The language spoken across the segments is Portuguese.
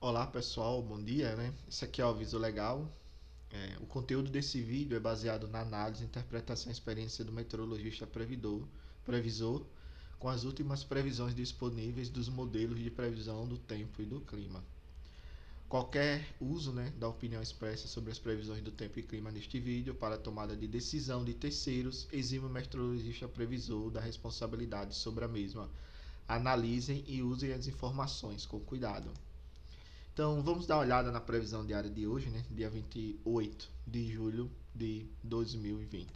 Olá pessoal, bom dia, né? Esse aqui é o Aviso Legal. O conteúdo desse vídeo é baseado na análise, interpretação e experiência do meteorologista previsor com as últimas previsões disponíveis dos modelos de previsão do tempo e do clima. Qualquer uso, né, da opinião expressa sobre as previsões do tempo e clima neste vídeo para tomada de decisão de terceiros exime o meteorologista previsor da responsabilidade sobre a mesma. Analisem e usem as informações com cuidado. Então vamos dar uma olhada na previsão diária de hoje, né? Dia 28 de julho de 2020.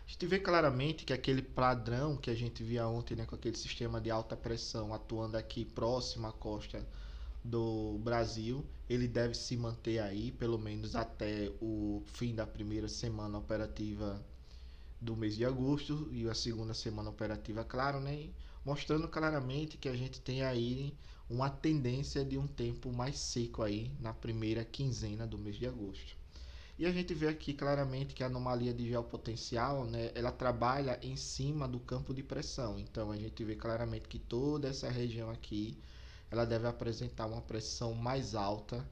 A gente vê claramente que aquele padrão que a gente via ontem, né, com aquele sistema de alta pressão atuando aqui próximo à costa do Brasil, ele deve se manter aí pelo menos até o fim da primeira semana operativa do mês de agosto e a segunda semana operativa, claro, né? Mostrando claramente que a gente tem aí uma tendência de um tempo mais seco aí na primeira quinzena do mês de agosto. E a gente vê aqui claramente que a anomalia de geopotencial, né, ela trabalha em cima do campo de pressão. Então a gente vê claramente que toda essa região aqui, ela deve apresentar uma pressão mais alta.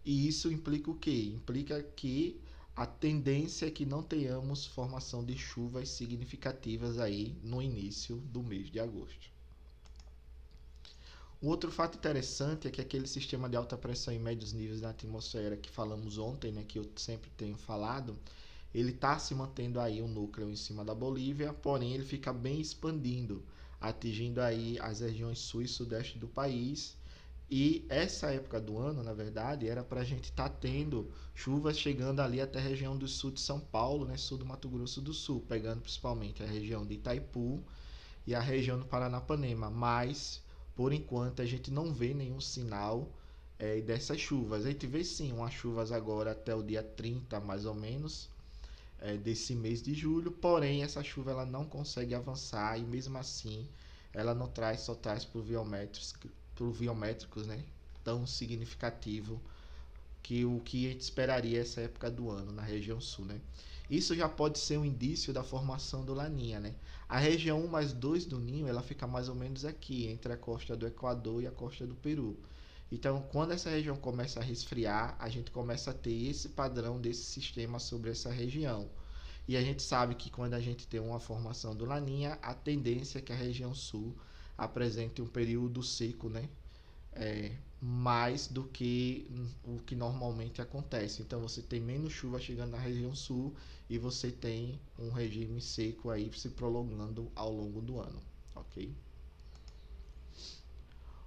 E isso implica o quê? Implica que a tendência é que não tenhamos formação de chuvas significativas aí no início do mês de agosto. Um outro fato interessante é que aquele sistema de alta pressão em médios níveis na atmosfera que falamos ontem, né, que eu sempre tenho falado, ele está se mantendo aí um núcleo em cima da Bolívia, porém ele fica bem expandindo, atingindo aí as regiões sul e sudeste do país. E essa época do ano, na verdade, era para a gente estar tendo chuvas chegando ali até a região do sul de São Paulo, né, sul do Mato Grosso do Sul, pegando principalmente a região de Itaipu e a região do Paranapanema. Mas, por enquanto, a gente não vê nenhum sinal dessas chuvas. A gente vê sim umas chuvas agora até o dia 30, mais ou menos, desse mês de julho, porém essa chuva ela não consegue avançar e mesmo assim ela não traz, só traz pluviométricos, né, tão significativo que o que a gente esperaria essa época do ano na região sul, né? Isso já pode ser um indício da formação do Laninha, né? A região 1 mais 2 do Ninho, ela fica mais ou menos aqui, entre a costa do Equador e a costa do Peru. Então, quando essa região começa a resfriar, a gente começa a ter esse padrão desse sistema sobre essa região. E a gente sabe que quando a gente tem uma formação do Laninha, a tendência é que a região sul apresente um período seco, né? Mais do que o que normalmente acontece. Então você tem menos chuva chegando na região sul e você tem um regime seco aí se prolongando ao longo do ano, ok?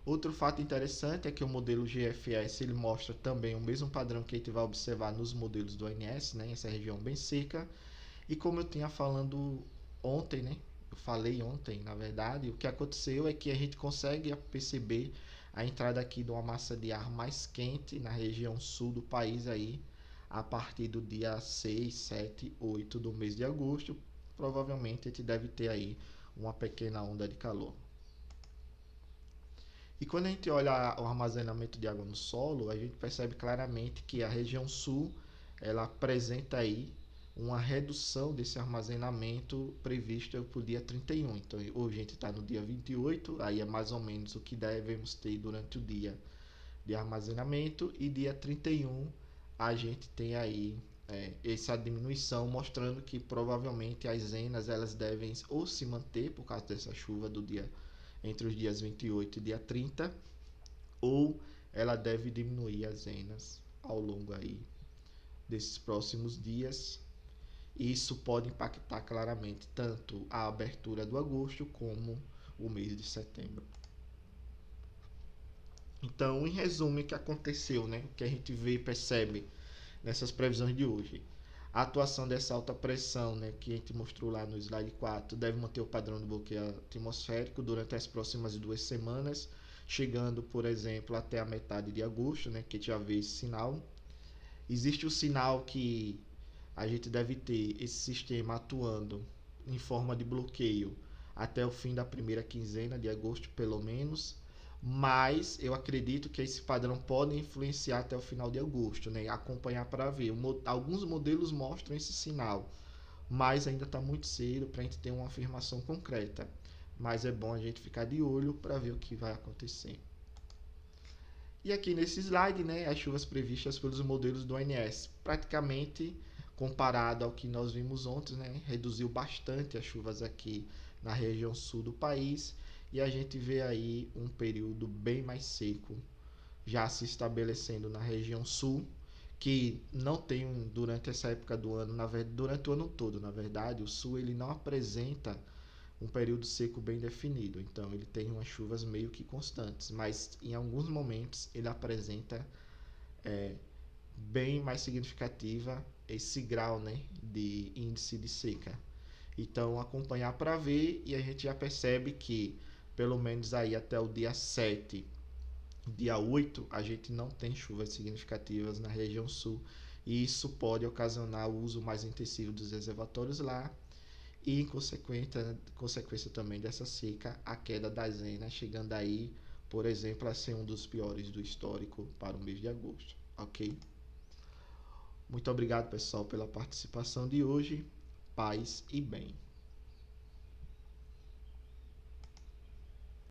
Outro fato interessante é que o modelo GFS ele mostra também o mesmo padrão que a gente vai observar nos modelos do ONS, né? Essa região bem seca. E como eu tinha falando ontem, né? Eu falei ontem, na verdade, o que aconteceu é que a gente consegue perceber a entrada aqui de uma massa de ar mais quente na região sul do país aí, a partir do dia 6, 7, 8 do mês de agosto. Provavelmente a gente deve ter aí uma pequena onda de calor. E quando a gente olha o armazenamento de água no solo, a gente percebe claramente que a região sul ela apresenta aí uma redução desse armazenamento prevista para o dia 31. Então, hoje a gente está no dia 28, aí é mais ou menos o que devemos ter durante o dia de armazenamento, e dia 31 a gente tem aí essa diminuição, mostrando que provavelmente as zenas elas devem ou se manter por causa dessa chuva do dia entre os dias 28 e dia 30, ou ela deve diminuir as zenas ao longo aí desses próximos dias. Isso pode impactar claramente tanto a abertura do agosto como o mês de setembro. Então, em resumo, o que aconteceu, né? O que a gente vê e percebe nessas previsões de hoje. A atuação dessa alta pressão, né, que a gente mostrou lá no slide 4, deve manter o padrão do bloqueio atmosférico durante as próximas 2 semanas, chegando, por exemplo, até a metade de agosto, né, que a gente já vê esse sinal. Existe o sinal que a gente deve ter esse sistema atuando em forma de bloqueio até o fim da primeira quinzena de agosto, pelo menos. Mas eu acredito que esse padrão pode influenciar até o final de agosto, né? Acompanhar para ver. Alguns modelos mostram esse sinal, mas ainda está muito cedo para a gente ter uma afirmação concreta. Mas é bom a gente ficar de olho para ver o que vai acontecer. E aqui nesse slide, né, as chuvas previstas pelos modelos do ONS, praticamente comparado ao que nós vimos ontem, né, reduziu bastante as chuvas aqui na região sul do país, e a gente vê aí um período bem mais seco já se estabelecendo na região sul, que não tem durante essa época do ano, durante o ano todo, na verdade, o sul ele não apresenta um período seco bem definido, então ele tem umas chuvas meio que constantes, mas em alguns momentos ele apresenta bem mais significativa esse grau, né, de índice de seca. Então acompanhar para ver, e a gente já percebe que pelo menos aí até o dia 7, dia 8 a gente não tem chuvas significativas na região sul, e isso pode ocasionar o uso mais intensivo dos reservatórios lá, e em consequência também dessa seca, a queda das zenas, chegando aí, por exemplo, a ser um dos piores do histórico para o mês de agosto. Ok? Muito obrigado, pessoal, pela participação de hoje. Paz e bem.